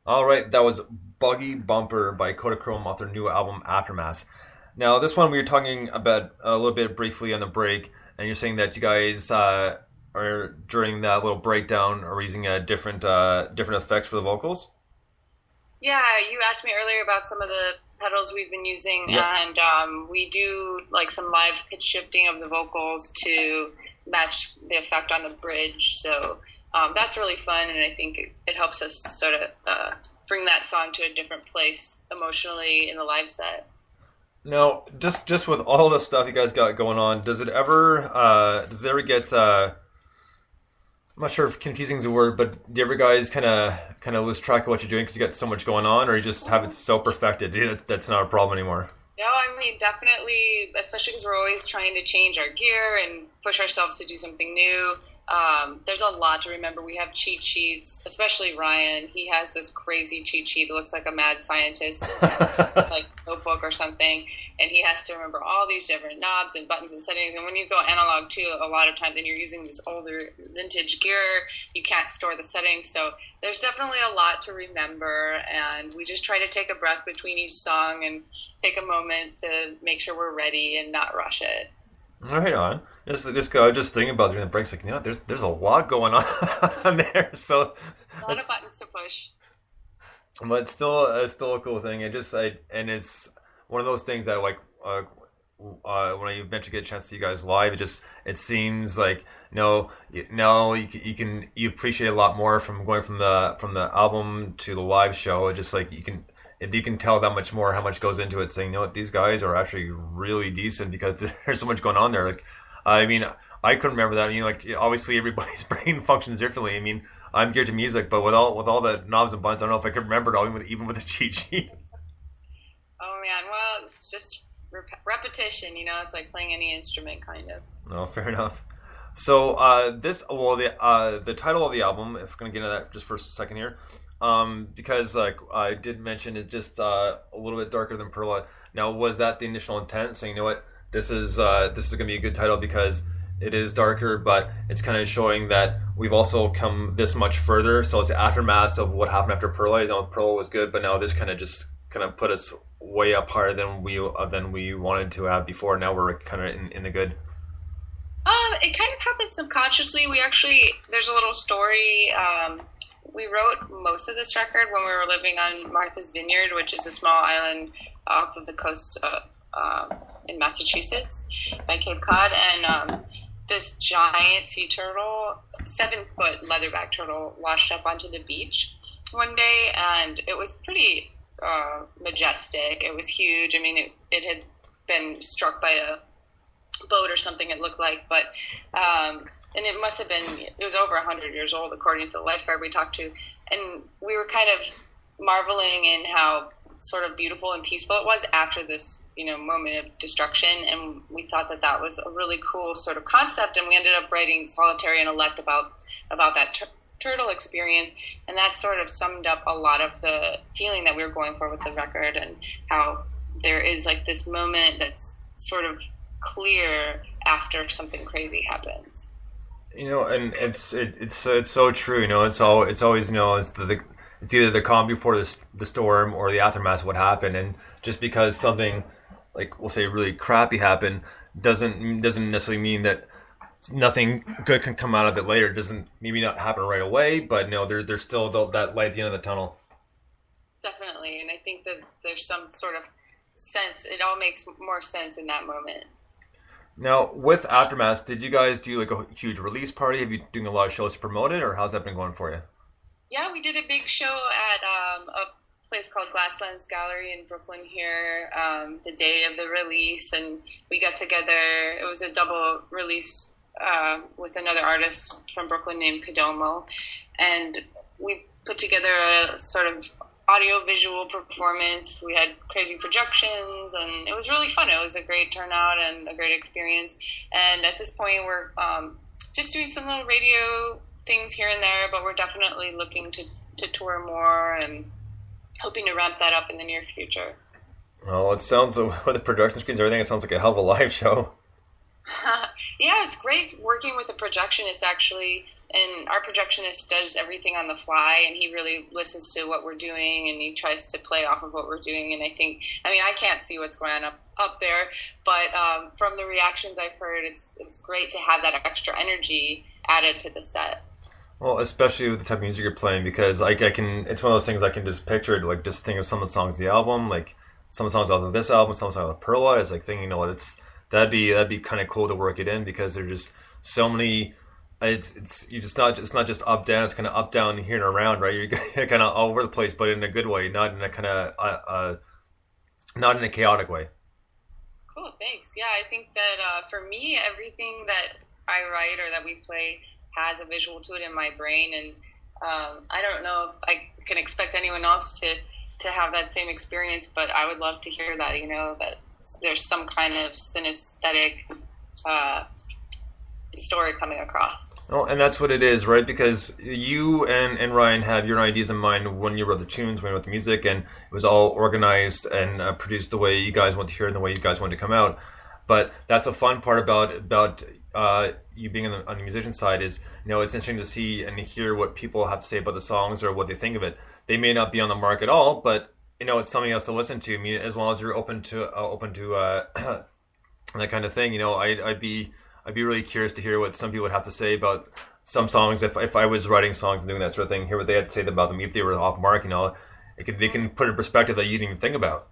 All right, that was Buggy Bumper by Kodacrome off their new album Aftermath. Now, this one we were talking about a little bit briefly on the break, and you're saying that you guys are during that little breakdown are using different effects for the vocals. Yeah, you asked me earlier about some of the pedals we've been using, Yep. and we do like some live pitch shifting of the vocals to match the effect on the bridge. So that's really fun, and I think it helps us sort of bring that song to a different place emotionally in the live set. Now, just with all the stuff you guys got going on, does it ever get I'm not sure if confusing is a word, but do you ever guys kind of lose track of what you're doing because you got so much going on, or you just have it so perfected? That's not a problem anymore. No, I mean, definitely, especially because we're always trying to change our gear and push ourselves to do something new. There's a lot to remember. We have cheat sheets, especially Ryan. He has this crazy cheat sheet that looks like a mad scientist, like notebook or something, and he has to remember all these different knobs and buttons and settings. And when you go analog too, a lot of times, and you're using this older vintage gear, you can't store the settings. So there's definitely a lot to remember, and we just try to take a breath between each song and take a moment to make sure we're ready and not rush it. Right on. I was just thinking about during the breaks, like, there's a lot going on there. So, A lot of buttons to push. but it's still a cool thing. And it's one of those things that like when I eventually get a chance to see you guys live, it seems like you appreciate a lot more from going from the album to the live show. It's just like you can tell that much more how much goes into it. Saying, these guys are actually really decent because there's so much going on there. Like, I mean, I couldn't remember that. Like obviously everybody's brain functions differently. I mean, I'm geared to music, but with all the knobs and buttons, I don't know if I could remember it all, even with a cheat sheet. Oh man, well, it's just repetition. It's like playing any instrument, kind of. No, fair enough. So the title of the album, if we're gonna get into that just for a second here, because like I did mention, it's just a little bit darker than Perla. Now, was that the initial intent? So you know what, this is gonna be a good title because it is darker, but it's kind of showing that we've also come this much further. So it's the aftermath of what happened after Perla. Perla was good, but now this kind of put us way up higher than we wanted to have before. Now we're kind of in the good. It kind of happened subconsciously. There's a little story. We wrote most of this record when we were living on Martha's Vineyard, which is a small island off of the coast of in Massachusetts by Cape Cod, and this giant sea turtle, 7-foot leatherback turtle, washed up onto the beach one day, and it was pretty majestic. It was huge. I mean, it had been struck by a boat or something, it looked like, but and it must have been, it was over 100 years old according to the lifeguard we talked to, and we were kind of marveling in how sort of beautiful and peaceful it was after this moment of destruction, and we thought that was a really cool sort of concept, and we ended up writing Solitary and Elect about that turtle experience, and that sort of summed up a lot of the feeling that we were going for with the record, and how there is like this moment that's sort of clear after something crazy happens. And it's so true. It's always it's either the calm before the storm or the aftermath of what happened. And just because something, like we'll say, really crappy happened, doesn't necessarily mean that nothing good can come out of it later. It doesn't maybe not happen right away, but there's still that light at the end of the tunnel. Definitely, and I think that there's some sort of sense. It all makes more sense in that moment. Now, with Aftermath, did you guys do like a huge release party? Have you doing a lot of shows to promote it, or how's that been going for you? Yeah, we did a big show at a place called Glasslands Gallery in Brooklyn here the day of the release, and we got together. It was a double release with another artist from Brooklyn named Kodomo, and we put together a sort of audio-visual performance. We had crazy projections, and it was really fun. It was a great turnout and a great experience. And at this point, we're just doing some little radio things here and there, but we're definitely looking to tour more and hoping to ramp that up in the near future. Well, it sounds, with the production screens and everything, it sounds like a hell of a live show. Yeah, it's great working with a projectionist actually. And our projectionist does everything on the fly, and he really listens to what we're doing, and he tries to play off of what we're doing. And I mean, I can't see what's going on up there, but from the reactions I've heard, it's great to have that extra energy added to the set. Well, especially with the type of music you're playing, because I can. It's one of those things I can just picture it, like just think of some of the songs of the album, like some of the songs off of this album, some of the songs of Perla. Is like thinking, that'd be kind of cool to work it in because there's just so many. It's not just up down. It's kind of up down here and around, right? You're kind of all over the place, but in a good way, not in a kind of not in a chaotic way. Cool, thanks. Yeah, I think that for me, everything that I write or that we play has a visual to it in my brain, and I don't know if I can expect anyone else to have that same experience, but I would love to hear that. That there's some kind of synesthetic story coming across. Well, and that's what it is, right? Because you and Ryan have your ideas in mind when you wrote the tunes, when you wrote the music, and it was all organized and produced the way you guys want to hear it and the way you guys want to come out. But that's a fun part about you being on the musician side is, it's interesting to see and hear what people have to say about the songs or what they think of it. They may not be on the mark at all, but it's something else to listen to. I mean, as long as you're open to that kind of thing, I'd be really curious to hear what some people would have to say about some songs. If I was writing songs and doing that sort of thing, hear what they had to say about them. If they were off mark, they can put a perspective that you didn't even think about.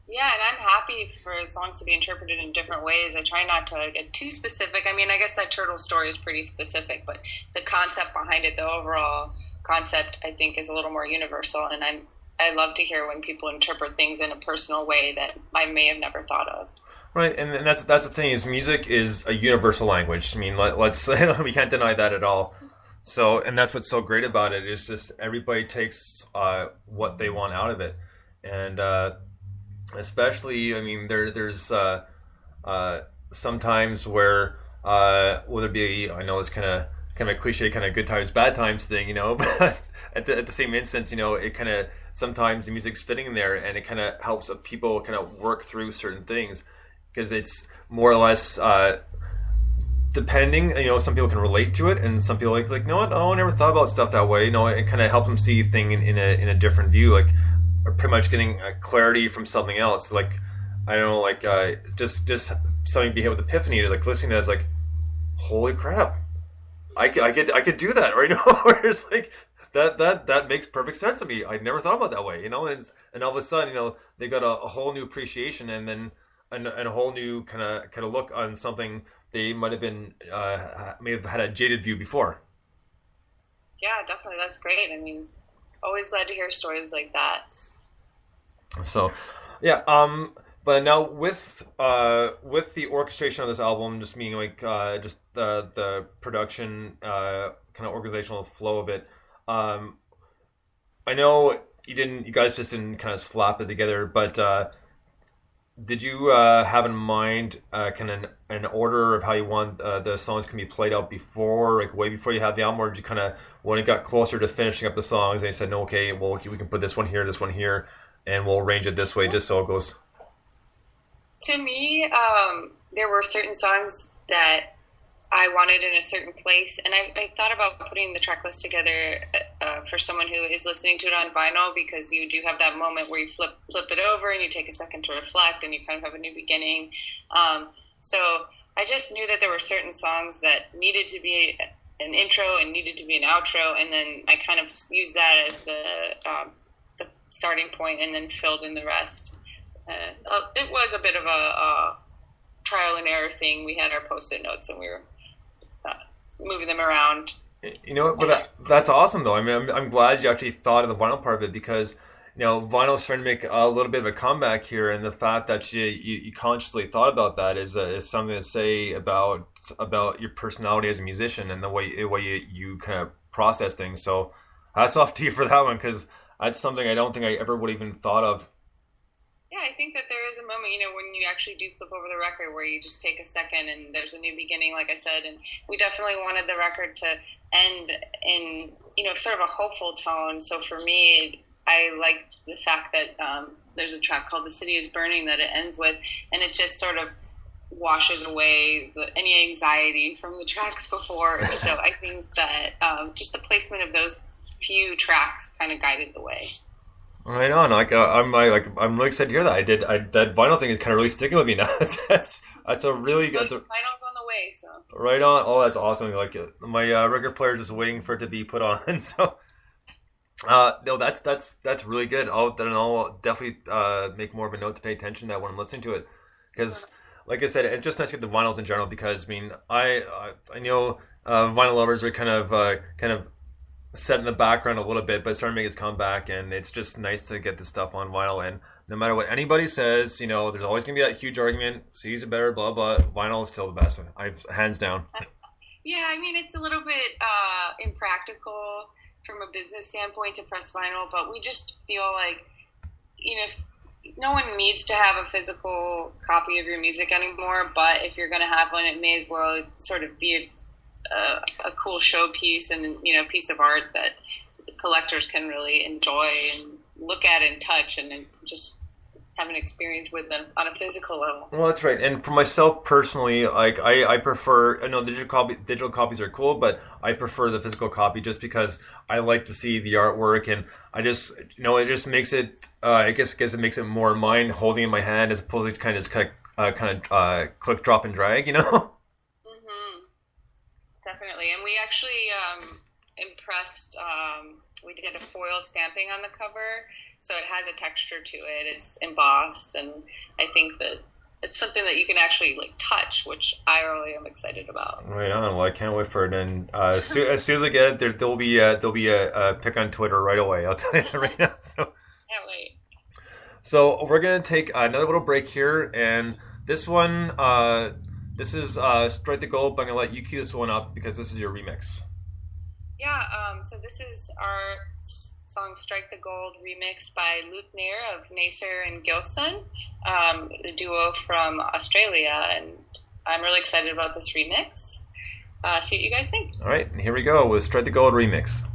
Yeah, and I'm happy for songs to be interpreted in different ways. I try not to get too specific. I mean, I guess that turtle story is pretty specific, but the concept behind it, the overall concept, I think is a little more universal. And I love to hear when people interpret things in a personal way that I may have never thought of. Right, and that's the thing is music is a universal language. I mean, let's we can't deny that at all. So, and that's what's so great about it is just everybody takes what they want out of it, and especially, I mean, there's sometimes where whether it be, I know it's kind of a cliche, kind of good times, bad times thing, but at the same instance, it kind of sometimes the music's fitting in there, and it kind of helps people kind of work through certain things. Because it's more or less depending, some people can relate to it, and some people like, no, I never thought about stuff that way. It kind of helps them see thing in a different view, like pretty much getting clarity from something else. Like I don't know, like just something be hit with epiphany, like listening to that is like, holy crap, I could do that, right? Where it's like that makes perfect sense to me. I never thought about it that way, and all of a sudden, they got a whole new appreciation, and then. And a whole new kind of look on something they might have been may have had a jaded view before. Yeah, definitely, that's great. I mean, always glad to hear stories like that. So, yeah. But now with the orchestration of this album, just meaning like just the production kind of organizational flow of it. I know you guys just didn't kind of slap it together, but. Did you have in mind kind of an order of how you want the songs can be played out before, like way before you have the album, or did you kind of when it got closer to finishing up the songs, and you said, no, okay, well we can put this one here, and we'll arrange it this way, just so it goes? To me, there were certain songs that I wanted in a certain place, and I thought about putting the track list together for someone who is listening to it on vinyl, because you do have that moment where you flip it over and you take a second to reflect and you kind of have a new beginning. So I just knew that there were certain songs that needed to be an intro and needed to be an outro, and then I kind of used that as the starting point and then filled in the rest. It was a bit of a trial and error thing. We had our Post-it notes and we were moving them around. But that's awesome though. I mean, I'm glad you actually thought of the vinyl part of it, because vinyl's trying to make a little bit of a comeback here, and the fact that you consciously thought about that is something to say about your personality as a musician and the way you kind of process things. So hats off to you for that one, because that's something I don't think I ever would have even thought of. Yeah, I think that there is a moment, when you actually do flip over the record where you just take a second and there's a new beginning, like I said, and we definitely wanted the record to end in, sort of a hopeful tone. So for me, I like the fact that there's a track called The City is Burning that it ends with, and it just sort of washes away any anxiety from the tracks before. So I think that just the placement of those few tracks kind of guided the way. Right on. I'm really excited to hear that. That vinyl thing is kind of really sticking with me now. That's a really good. Vinyl's on the way, so. Right on. Oh, that's awesome. Like my record player is just waiting for it to be put on. So, no, that's really good. I'll definitely make more of a note to pay attention to that when I'm listening to it, because, like I said, it's just nice to get the vinyls in general. Because I mean, I know vinyl lovers are kind of set in the background a little bit, but starting to make its comeback, and it's just nice to get this stuff on vinyl. And no matter what anybody says, there's always gonna be that huge argument. CDs are better, blah blah. Vinyl is still the best. Hands down. Yeah, I mean it's a little bit impractical from a business standpoint to press vinyl, but we just feel like no one needs to have a physical copy of your music anymore. But if you're gonna have one, it may as well sort of be a cool showpiece and piece of art that the collectors can really enjoy and look at and touch and just have an experience with them on a physical level. Well, that's right. And for myself personally, like I prefer. I know digital copies are cool, but I prefer the physical copy just because I like to see the artwork, and I just it just makes it. I guess it makes it more mine holding in my hand as opposed to kind of click, drop, and drag. Definitely, and we actually impressed. We did a foil stamping on the cover, so it has a texture to it. It's embossed, and I think that it's something that you can actually touch, which I really am excited about. Right on. Well, I can't wait for it. And as soon as I get it, there'll be a pic on Twitter right away. I'll tell you that right now. So. Can't wait. So we're gonna take another little break here, and this one. This is Strike the Gold, but I'm going to let you cue this one up because this is your remix. Yeah, so this is our song Strike the Gold remix by Luke Nair of Nacer and Gilson, a duo from Australia, and I'm really excited about this remix. See what you guys think. All right, and here we go with Strike the Gold remix.